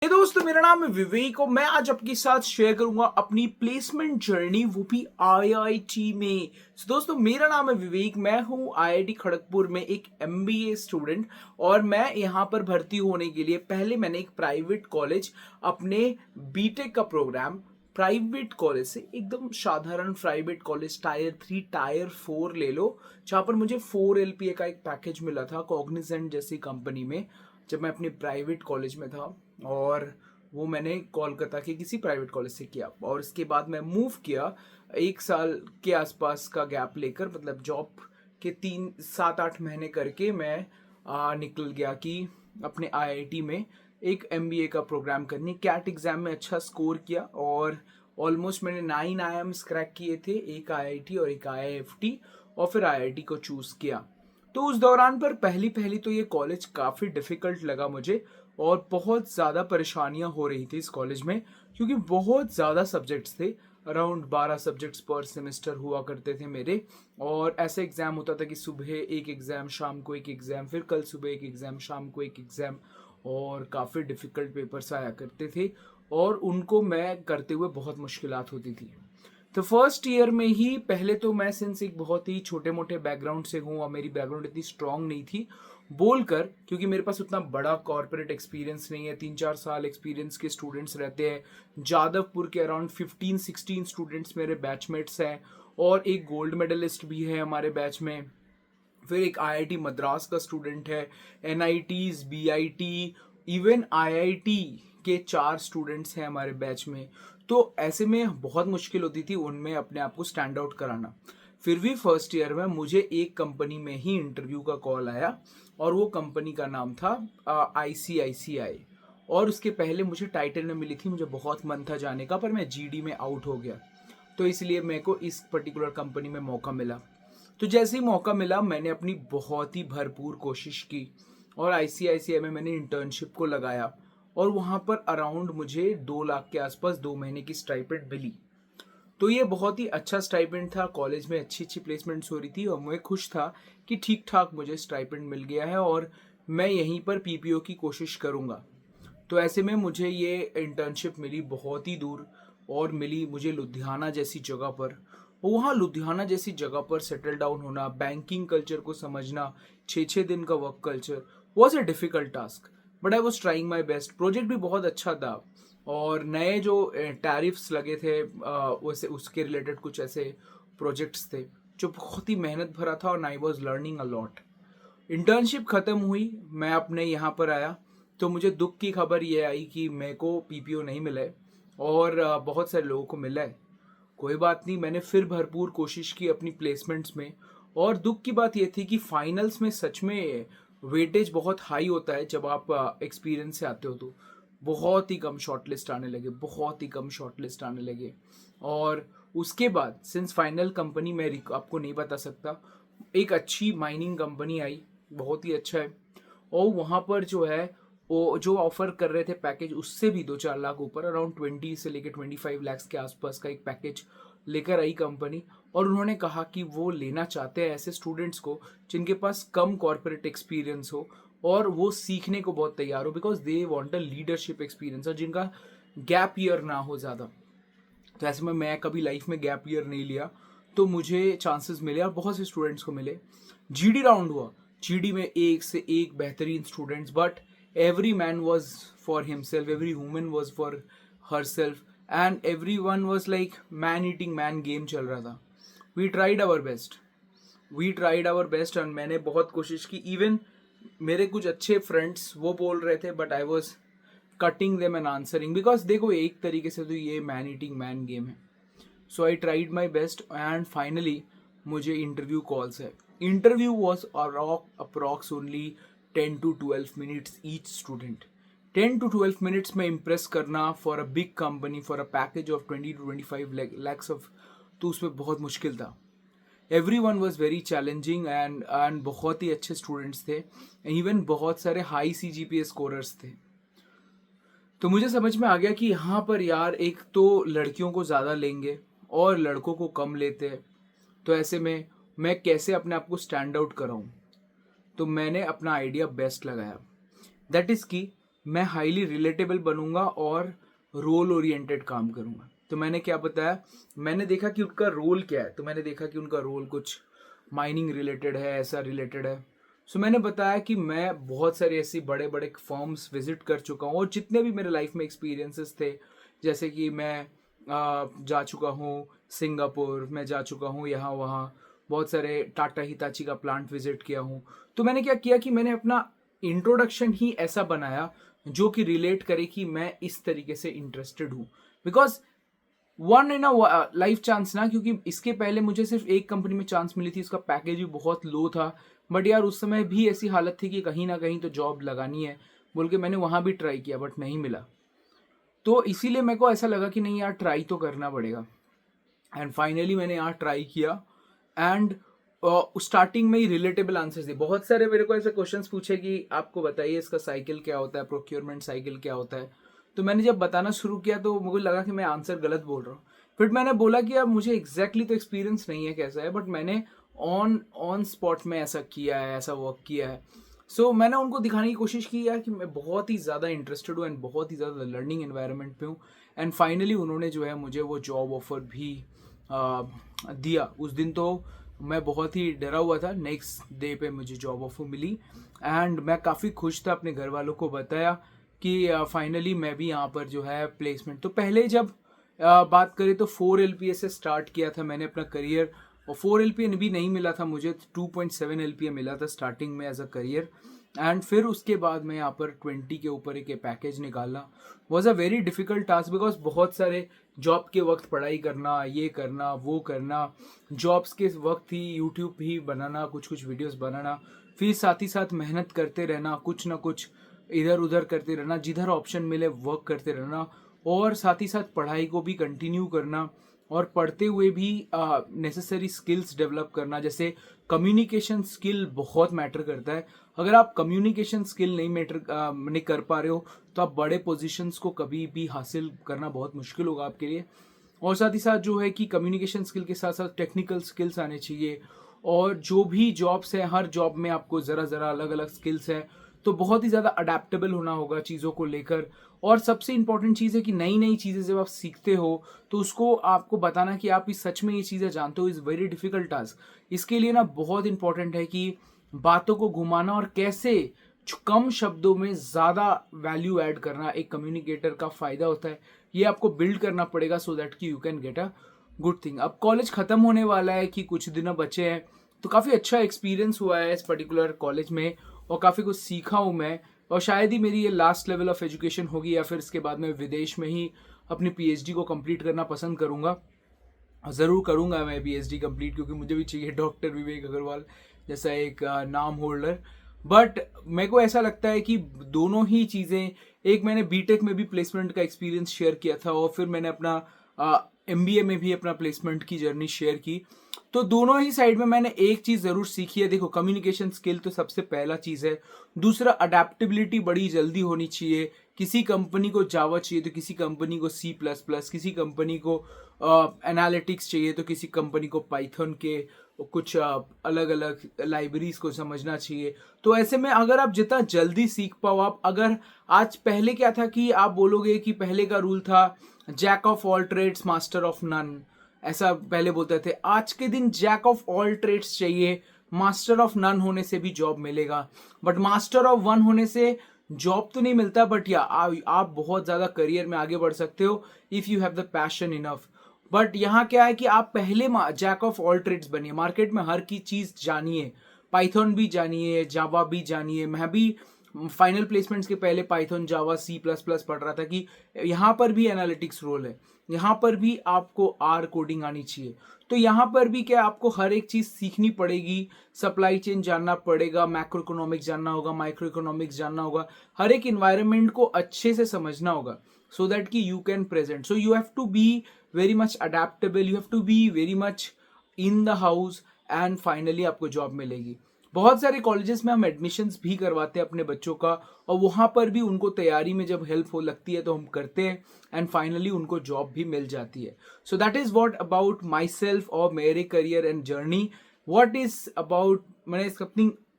दोस्तों, मेरा नाम है विवेक और मैं आज आपके साथ शेयर करूंगा अपनी प्लेसमेंट जर्नी, वो भी आईआईटी में। दोस्तों, मेरा नाम है विवेक, मैं हूं आईआईटी खड़गपुर में एक एमबीए स्टूडेंट। और मैं यहां पर भर्ती होने के लिए पहले मैंने एक प्राइवेट कॉलेज, अपने बीटेक का प्रोग्राम प्राइवेट कॉलेज से, एकदम साधारण प्राइवेट कॉलेज, टायर 3 टायर 4 ले लो, जहां पर मुझे 4 LPA का एक पैकेज मिला था कॉग्निजेंट जैसी कंपनी में, जब मैं अपने प्राइवेट कॉलेज में था। और वो मैंने कोलकाता के किसी प्राइवेट कॉलेज से किया और इसके बाद मैं मूव किया 1 साल के आसपास का गैप लेकर, मतलब जॉब के 3 7 8 महीने करके मैं निकल गया कि अपने आईआईटी में एक एमबीए का प्रोग्राम करने। कैट एग्जाम में अच्छा स्कोर किया और ऑलमोस्ट मैंने 9 IIMs क्रैक किए थे, एक आईआईटी और एक आईआईएफटी, और फिर आईआईटी को चूज किया। तो उस दौरान पर पहली पहली तो ये कॉलेज काफ़ी डिफ़िकल्ट लगा मुझे और बहुत ज़्यादा परेशानियां हो रही थी इस कॉलेज में, क्योंकि बहुत ज़्यादा सब्जेक्ट्स थे। अराउंड 12 सब्जेक्ट्स पर सेमेस्टर हुआ करते थे मेरे। और ऐसे एग्ज़ाम होता था कि सुबह एक एग्ज़ाम, शाम को एक एग्ज़ाम, फिर कल सुबह एक एग्ज़ाम, शाम को एक एग्ज़ाम। और काफ़ी डिफ़िकल्ट पेपर्स आया करते थे और उनको मैं करते हुए बहुत मुश्किलात होती थी। तो फर्स्ट ईयर में ही पहले तो मैं सिंस एक बहुत ही छोटे मोटे बैकग्राउंड से हूँ और मेरी बैकग्राउंड इतनी स्ट्रांग नहीं थी बोलकर, क्योंकि मेरे पास उतना बड़ा कॉर्पोरेट एक्सपीरियंस नहीं है। 3 4 साल एक्सपीरियंस के स्टूडेंट्स रहते हैं जादवपुर के, अराउंड 15 16 स्टूडेंट्स मेरे बैचमेट्स हैं और एक गोल्ड मेडलिस्ट भी है हमारे बैच में। फिर एक आईआईटी मद्रास का स्टूडेंट है, एनआईटीज, बीआईटी, इवन आईआईटी के 4 स्टूडेंट्स हैं हमारे बैच में। तो ऐसे में बहुत मुश्किल होती थी उनमें अपने आप को स्टैंड आउट कराना। फिर भी फर्स्ट ईयर में मुझे एक कंपनी में ही इंटरव्यू का कॉल आया और वो कंपनी का नाम था आईसीआईसीआई। और उसके पहले मुझे टाइटल में मिली थी, मुझे बहुत मन था जाने का, पर मैं जीडी में आउट हो गया। तो इसलिए मेरे को इस पर्टिकुलर कंपनी में मौका मिला। तो जैसे ही मौका मिला मैंने अपनी बहुत ही भरपूर कोशिश की और आईसीआईसीआई में मैंने इंटर्नशिप को लगाया और वहाँ पर अराउंड मुझे 2 लाख के आसपास 2 महीने की स्टाइपेंड मिली। तो ये बहुत ही अच्छा स्टाइपेंड था, कॉलेज में अच्छी अच्छी प्लेसमेंट्स हो रही थी और मैं खुश था कि ठीक ठाक मुझे स्टाइपेंड मिल गया है और मैं यहीं पर पीपीओ की कोशिश करूँगा। तो ऐसे में मुझे ये इंटर्नशिप मिली बहुत ही दूर, और मिली मुझे लुधियाना जैसी जगह पर। और वहाँ लुधियाना जैसी जगह पर सेटल डाउन होना, बैंकिंग कल्चर को समझना, 6 6 दिन का work culture was a difficult task, but I was trying my best. Project भी बहुत अच्छा था और नए जो टैरिफ्स लगे थे वैसे उसके रिलेटेड कुछ ऐसे प्रोजेक्ट्स थे जो बहुत ही मेहनत भरा था और I was learning a lot. Internship खत्म हुई, मैं अपने यहाँ पर आया तो मुझे दुख की खबर ये आई कि मेरे को पीपीओ नहीं मिला है और बहुत सारे लोगों को मिला है। कोई बात नहीं, मैंने फिर भरपूर कोशिश की अपनी प्लेसमेंट्स में। और दुख की बात यह थी कि फाइनल्स में सच में वेटेज बहुत हाई होता है जब आप एक्सपीरियंस से आते हो। तो बहुत ही कम शॉर्टलिस्ट आने लगे, बहुत ही कम शॉर्टलिस्ट आने लगे। और उसके बाद सिंस फाइनल कंपनी मैं आपको नहीं बता सकता, एक अच्छी माइनिंग कंपनी आई, बहुत ही अच्छा है। और वहाँ पर जो है वो जो ऑफर कर रहे थे पैकेज उससे भी 2 4 लाख ऊपर, अराउंड 20 से लेकर 25 लाख के आसपास का एक पैकेज लेकर आई कंपनी। और उन्होंने कहा कि वो लेना चाहते हैं ऐसे स्टूडेंट्स को जिनके पास कम कॉर्पोरेट एक्सपीरियंस हो और वो सीखने को बहुत तैयार हो, because they want a leadership experience, और जिनका गैप ईयर ना हो ज़्यादा। तो ऐसे में मैं कभी लाइफ में गैप ईयर नहीं लिया, तो मुझे चांसेस मिले और बहुत से स्टूडेंट्स को मिले। जीडी राउंड हुआ, जीडी में एक से एक बेहतरीन students, but every man was for himself, every women was for herself, and every one was like man eating man game चल रहा था। We tried our best, we tried our best and मैंने बहुत कोशिश की। Even मेरे कुछ अच्छे फ्रेंड्स वो बोल रहे थे, but I was cutting them and answering, because देखो एक तरीके से तो ये मैन ईटिंग मैन गेम है। So I tried my best and finally मुझे इंटरव्यू कॉल्स है। Interview was approx only 10 to 12 minutes each student. 10 to 12 minutes में इम्प्रेस करना for a big company for a package of 20 to 25 lakhs of, तो उसमें बहुत मुश्किल था। Every one was very challenging and बहुत ही अच्छे स्टूडेंट्स थे, इवन बहुत सारे हाई CGPA स्कोरर्स थे। तो मुझे समझ में आ गया कि यहाँ पर यार एक तो लड़कियों को ज़्यादा लेंगे और लड़कों को कम लेते हैं, तो ऐसे में मैं कैसे अपने आप को स्टैंड आउट कराऊँ। तो मैंने अपना आइडिया बेस्ट लगाया, दैट इज़ कि मैं हाईली रिलेटेबल बनूंगा और रोल ओरिएंटेड काम करूंगा। तो मैंने क्या बताया, मैंने देखा कि उनका रोल क्या है, तो मैंने देखा कि उनका रोल कुछ माइनिंग रिलेटेड है, ऐसा रिलेटेड है। सो मैंने बताया कि मैं बहुत सारे ऐसे बड़े बड़े फर्म्स विजिट कर चुका हूँ और जितने भी मेरे लाइफ में एक्सपीरियंसेस थे, जैसे कि मैं जा चुका हूँ सिंगापुर, मैं जा चुका हूँ यहाँ वहाँ, बहुत सारे टाटा हिताची का प्लांट विजिट किया हूँ। तो मैंने क्या किया कि मैंने अपना इंट्रोडक्शन ही ऐसा बनाया जो कि रिलेट करे कि मैं इस तरीके से इंटरेस्टेड हूँ। Because one in a life chance ना, क्योंकि इसके पहले मुझे सिर्फ एक कंपनी में चांस मिली थी, उसका पैकेज भी बहुत लो था, बट यार उस समय भी ऐसी हालत थी कि कहीं ना कहीं तो जॉब लगानी है बोल के मैंने वहाँ भी ट्राई किया बट नहीं मिला। तो इसीलिए मेरे को ऐसा लगा कि नहीं यार, ट्राई तो करना पड़ेगा। एंड फाइनली मैंने यहाँ ट्राई किया एंड स्टार्टिंग में ही रिलेटेबल आंसर्स दिए। बहुत सारे मेरे को ऐसे क्वेश्चंस पूछे कि आपको बताइए इसका साइकिल क्या होता है, प्रोक्योरमेंट साइकिल क्या होता है। तो मैंने जब बताना शुरू किया तो मुझे लगा कि मैं आंसर गलत बोल रहा हूँ। फिर मैंने बोला कि अब मुझे एग्जैक्टली तो एक्सपीरियंस नहीं है कैसा है, बट मैंने ऑन ऑन स्पॉट में ऐसा किया है, ऐसा वर्क किया है। सो मैंने उनको दिखाने की कोशिश की यार कि मैं बहुत ही ज़्यादा इंटरेस्टेड हूँ एंड बहुत ही ज़्यादा लर्निंग एनवायरनमेंट पे हूँ। एंड फाइनली उन्होंने जो है मुझे वो जॉब ऑफर भी दिया। उस दिन तो मैं बहुत ही डरा हुआ था, नेक्स्ट डे पे मुझे जॉब ऑफर मिली एंड मैं काफ़ी खुश था। अपने घर वालों को बताया कि फाइनली मैं भी यहाँ पर जो है प्लेसमेंट। तो पहले जब बात करें तो 4 LPA से स्टार्ट किया था मैंने अपना करियर, और 4 LPA भी नहीं मिला था मुझे, 2.7 LPA मिला था स्टार्टिंग में एज अ करियर। एंड फिर उसके बाद मैं यहाँ पर 20 के ऊपर एक पैकेज निकालना was a very difficult task, because बहुत सारे जॉब के वक्त पढ़ाई करना, ये करना वो करना, जॉब्स के वक्त ही यूट्यूब भी बनाना, कुछ कुछ वीडियोस बनाना, फिर साथ ही साथ मेहनत करते रहना, कुछ ना कुछ इधर उधर करते रहना, जिधर ऑप्शन मिले वर्क करते रहना, और साथ ही साथ पढ़ाई को भी कंटिन्यू करना और पढ़ते हुए भी नेसेसरी स्किल्स डेवलप करना। जैसे कम्युनिकेशन स्किल बहुत मैटर करता है। अगर आप कम्युनिकेशन स्किल नहीं कर पा रहे हो तो आप बड़े पोजीशंस को कभी भी हासिल करना बहुत मुश्किल होगा आपके लिए। और साथ ही साथ जो है कि कम्युनिकेशन स्किल के साथ साथ टेक्निकल स्किल्स आने चाहिए। और जो भी जॉब्स है, हर जॉब में आपको ज़रा ज़रा अलग अलग स्किल्स है, तो बहुत ही ज़्यादा अडेप्टेबल होना होगा चीज़ों को लेकर। और सबसे इंपॉर्टेंट चीज़ है कि नई नई चीज़ें जब आप सीखते हो तो उसको आपको बताना कि आप इस सच में ये चीज़ें जानते हो इज़ वेरी डिफिकल्ट टास्क। इसके लिए ना बहुत इंपॉर्टेंट है कि बातों को घुमाना और कैसे कम शब्दों में ज़्यादा वैल्यू ऐड करना एक कम्युनिकेटर का फ़ायदा होता है। ये आपको बिल्ड करना पड़ेगा सो दैट कि you can get a good thing. अब कॉलेज ख़त्म होने वाला है कि कुछ दिन बचे हैं, तो काफ़ी अच्छा एक्सपीरियंस हुआ है इस पर्टिकुलर कॉलेज में और काफ़ी कुछ सीखा हूँ मैं। और शायद ही मेरी ये लास्ट लेवल ऑफ एजुकेशन होगी या फिर इसके बाद मैं विदेश में ही अपनी PhD को कंप्लीट करना पसंद करूँगा। ज़रूर करूँगा मैं PhD कंप्लीट, क्योंकि मुझे भी चाहिए डॉक्टर विवेक अग्रवाल जैसा एक नाम होल्डर। बट मेरे को ऐसा लगता है कि दोनों ही चीज़ें, एक मैंने बीटेक में भी प्लेसमेंट का एक्सपीरियंस शेयर किया था और फिर मैंने अपना MBA में भी अपना प्लेसमेंट की जर्नी शेयर की। तो दोनों ही साइड में मैंने एक चीज़ ज़रूर सीखी है। देखो, कम्युनिकेशन स्किल तो सबसे पहला चीज़ है। दूसरा, अडेप्टेबिलिटी बड़ी जल्दी होनी चाहिए। किसी कंपनी को जावा चाहिए तो किसी कंपनी को C++, किसी कंपनी को एनालिटिक्स चाहिए तो किसी कंपनी को पाइथन के कुछ अलग अलग लाइब्रेरीज को समझना चाहिए। तो ऐसे में अगर आप जितना जल्दी सीख पाओ, आप अगर आज, पहले क्या था कि आप बोलोगे कि पहले का रूल था jack of all trades master of none, ऐसा पहले बोलते थे। आज के दिन जैक ऑफ ऑल ट्रेड्स चाहिए, मास्टर ऑफ नन होने से भी जॉब मिलेगा, बट मास्टर ऑफ वन होने से जॉब तो नहीं मिलता, बट या आप बहुत ज़्यादा करियर में आगे बढ़ सकते हो if you have the passion enough. But यहाँ क्या है कि आप पहले जैक ऑफ ऑल ट्रेड्स बनिए, मार्केट में हर की चीज़ जानिए, पाइथन भी जानिए, जावा भी जानिए। मैं भी फाइनल प्लेसमेंट्स के पहले पाइथन, जावा, C++ पढ़ रहा था कि यहाँ पर भी एनालिटिक्स रोल है, यहाँ पर भी आपको आर कोडिंग आनी चाहिए। तो यहाँ पर भी क्या, आपको हर एक चीज़ सीखनी पड़ेगी। सप्लाई चेन जानना पड़ेगा, मैक्रो इकोनॉमिक्स जानना होगा, माइक्रो इकोनॉमिक्स जानना होगा, हर एक इन्वायरमेंट को अच्छे से समझना होगा सो दैट कि you can present. So you have to be very much adaptable, you have to be very much in the house and finally आपको जॉब मिलेगी। बहुत सारे कॉलेजेस में हम एडमिशन्स भी करवाते हैं अपने बच्चों का, और वहाँ पर भी उनको तैयारी में जब हेल्प हो लगती है तो हम करते हैं एंड फाइनली उनको जॉब भी मिल जाती है। So that is what about my self और मेरे career and journey. What is about, मैंने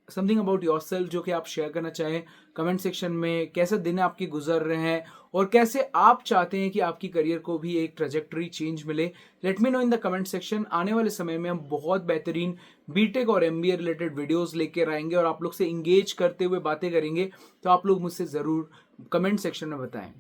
समथिंग अबाउट योर सेल्फ जो कि आप शेयर करना चाहें कमेंट सेक्शन में कैसे दिन आपके गुजर रहे हैं और कैसे आप चाहते हैं कि आपकी करियर को भी एक ट्रेजेक्टरी चेंज मिले। Let me know in the comment section. आने वाले समय में हम बहुत बेहतरीन बीटेक और एमबीए रिलेटेड वीडियोस लेकर आएंगे और आप लोग से इंगेज करते हुए बातें करेंगे, तो आप लोग मुझसे ज़रूर कमेंट सेक्शन में बताएं।